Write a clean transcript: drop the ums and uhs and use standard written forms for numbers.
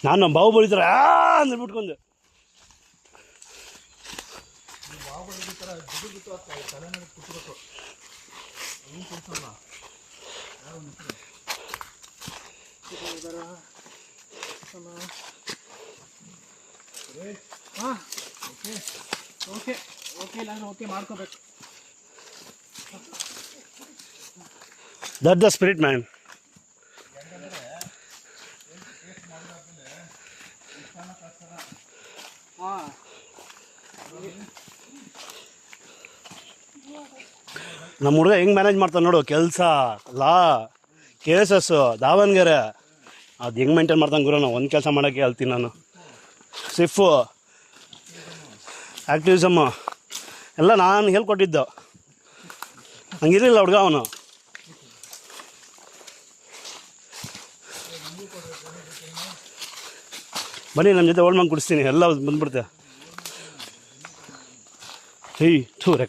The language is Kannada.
ನಾನು ನಮ್ಮ ಬಾಹುಬಲಿ ಥರ ಅಂದ್ರೆ ಬಿಟ್ಕೊಂಡೆ. ಓಕೆ ಓಕೆ ಇಲ್ಲ ಅಂದ್ರೆ ಓಕೆ ಮಾಡ್ಕೋಬೇಕು. That the spirit man. ನಮ್ಮ ಹುಡುಗ ಹೆಂಗೆ ಮ್ಯಾನೇಜ್ ಮಾಡ್ತಾನೆ ನೋಡು, ಕೆಲಸ, ಲಾ, ಕೇಸಸ್ಸು, ದಾವಣಗೆರೆ, ಅದು ಹೆಂಗೆ ಮೇಂಟೈನ್ ಮಾಡ್ತಾನೆ ಗುರು. ನಾವು ಒಂದು ಕೆಲಸ ಮಾಡೋಕ್ಕೆ ಹೇಳ್ತೀನಿ ನಾನು. ಸಿಫು, ಆ್ಯಕ್ಟಿವಿಸಮ್ಮು ಎಲ್ಲ ನಾನು ಹೇಳ್ಕೊಟ್ಟಿದ್ದು. ಹಂಗಿರಲಿಲ್ಲ ಹುಡುಗ ಅವನು. ಬನ್ನಿ ನಮ್ಮ ಜೊತೆ ಓಲ್ಡ್ ಮಂಗ್ ಕುಡಿಸ್ತೀನಿ, ಎಲ್ಲ ಬಂದ್ಬಿಡ್ತೆ. ಹೇ ಥೂ